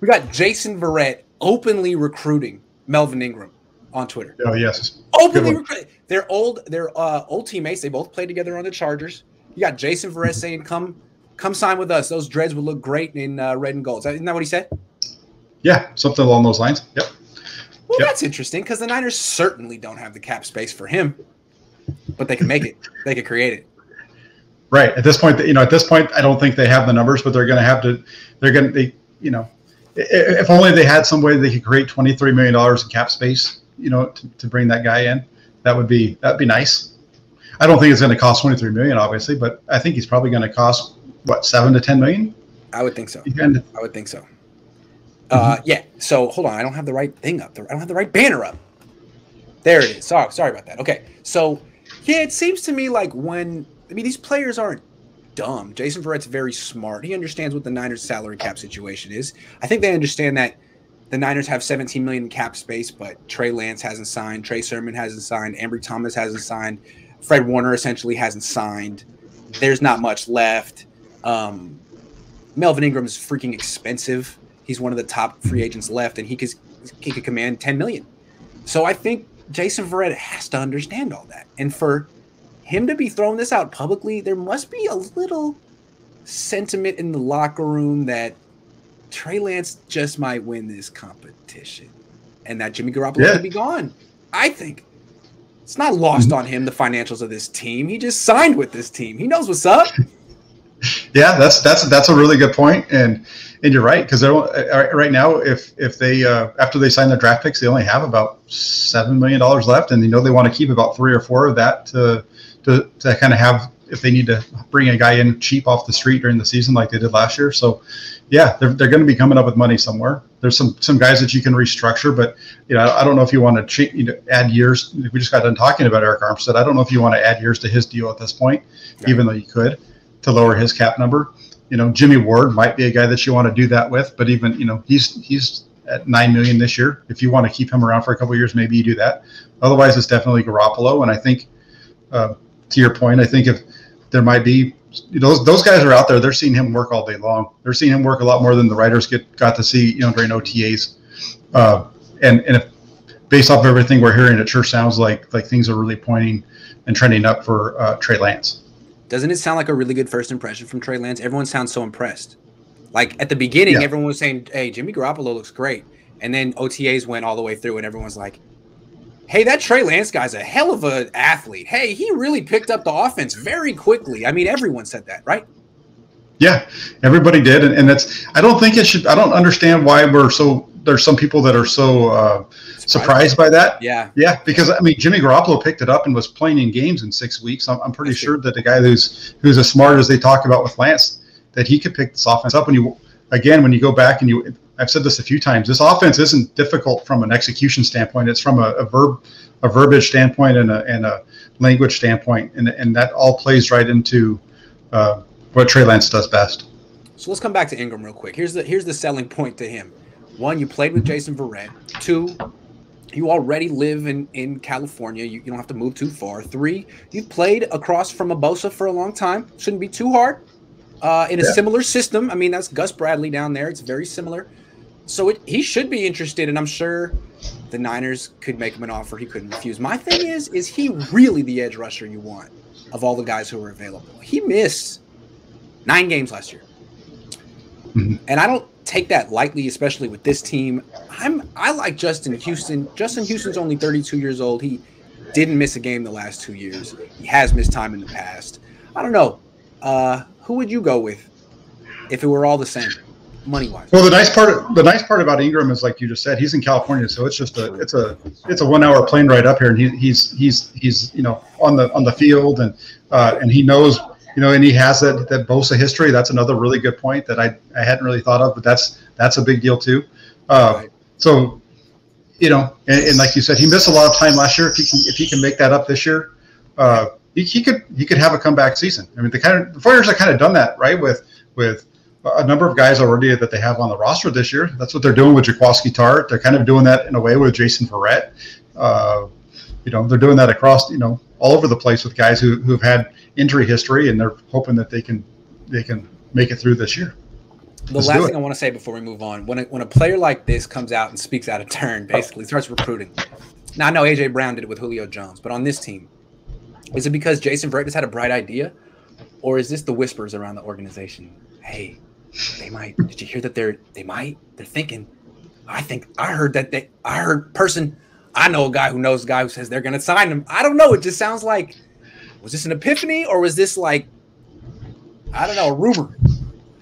We got Jason Verrett openly recruiting Melvin Ingram on Twitter. Oh yes, openly recruiting. They're old teammates. They both played together on the Chargers. You got Jason Verrett saying, "Come sign with us. Those dreads would look great in red and gold." Isn't that what he said? Yeah, something along those lines. Yep. Well, that's interesting because the Niners certainly don't have the cap space for him, but they can make it. They can create it. Right. At this point, I don't think they have the numbers, but they're going to have to. They're going to, if only they had some way they could create $23 million in cap space, to bring that guy in. That'd be nice. I don't think it's going to cost $23 million, obviously, but I think he's probably going to cost what, $7 to $10 million. I would think so. I would think so. Yeah. So hold on, I don't have the right thing up. I don't have the right banner up. There it is. Sorry about that. Okay. So yeah, it seems to me like these players aren't dumb. Jason Verrett's very smart. He understands what the Niners salary cap situation is. I think they understand that the Niners have $17 million in cap space, but Trey Lance hasn't signed. Trey Sermon hasn't signed. Ambry Thomas hasn't signed. Fred Warner essentially hasn't signed. There's not much left. Melvin Ingram is freaking expensive. He's one of the top free agents left, and he could command $10 million. So I think Jason Verrett has to understand all that. And for him to be throwing this out publicly, there must be a little sentiment in the locker room that Trey Lance just might win this competition and that Jimmy Garoppolo could be gone. I think it's not lost on him, the financials of this team. He just signed with this team. He knows what's up. Yeah, that's a really good point, and you're right, because right now, if they after they sign their draft picks, they only have about $7 million left, and they want to keep about 3 or 4 of that to kind of have if they need to bring a guy in cheap off the street during the season like they did last year. So yeah, they're going to be coming up with money somewhere. There's some guys that you can restructure, but I don't know if you want to add years. We just got done talking about Eric Armstead. I don't know if you want to add years to his deal at this point, even though you could, to lower his cap number. Jimmy Ward might be a guy that you want to do that with, but even he's at $9 million this year. If you want to keep him around for a couple of years, maybe you do that. Otherwise, it's definitely Garoppolo. And I think, to your point, I think if there might be those guys are out there, they're seeing him work all day long. They're seeing him work a lot more than the writers got to see during OTAs. And if, based off of everything we're hearing, it sure sounds like things are really pointing and trending up for Trey Lance. Doesn't it sound like a really good first impression from Trey Lance? Everyone sounds so impressed. Like at the beginning, everyone was saying, "Hey, Jimmy Garoppolo looks great," and then OTAs went all the way through, and everyone's like, "Hey, that Trey Lance guy's a hell of an athlete. Hey, he really picked up the offense very quickly." I mean, everyone said that, right? Yeah, everybody did, and that's. I don't think it should. I don't understand why there's some people that are so surprised by that. Yeah, because Jimmy Garoppolo picked it up and was playing in games in 6 weeks. I'm pretty sure that the guy who's as smart as they talk about with Lance, that he could pick this offense up. When you go back and I've said this a few times, this offense isn't difficult from an execution standpoint. It's from a verbiage standpoint and a language standpoint, and that all plays right into what Trey Lance does best. So let's come back to Ingram real quick. Here's the selling point to him. 1, you played with Jason Verrett. 2, you already live in California. You don't have to move too far. 3, you've played across from a Bosa for a long time. Shouldn't be too hard. In a similar system. That's Gus Bradley down there. It's very similar. So he should be interested, and I'm sure the Niners could make him an offer he couldn't refuse. My thing is he really the edge rusher you want of all the guys who are available? He missed 9 games last year. Mm-hmm. And I don't take that lightly, especially with this team. I like Justin Houston. Justin Houston's only 32 years old. He didn't miss a game the last 2 years. He has missed time in the past. I don't know. Who would you go with if it were all the same, money-wise? Well, the nice part about Ingram is, like you just said, he's in California, so it's just it's a 1 hour plane ride up here, and he's on the field, and he knows, and he has that Bosa history. That's another really good point that I hadn't really thought of, but that's a big deal too. Right. So, and like you said, he missed a lot of time last year. If he can make that up this year, he could have a comeback season. The 49ers have kind of done that, right, with a number of guys already that they have on the roster this year. That's what they're doing with Jaquiski Tartt. They're kind of doing that in a way with Jason Verrett. They're doing that across, all over the place with guys who've had injury history, and they're hoping that they can make it through this year. The last thing I want to say before we move on, when a player like this comes out and speaks out of turn, basically starts recruiting. Now, I know A.J. Brown did it with Julio Jones, but on this team, is it because Jason Verrett has had a bright idea, or is this the whispers around the organization? Hey, they might. Did you hear that they're thinking? I heard I know a guy who knows a guy who says they're going to sign him. I don't know. It just sounds like, was this an epiphany, or was this like, I don't know, a rumor?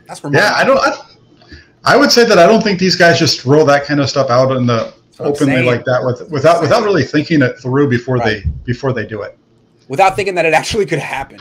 That's from I would say that I don't think these guys just roll that kind of stuff out in the openly like that without really thinking it through before they do it. Without thinking that it actually could happen.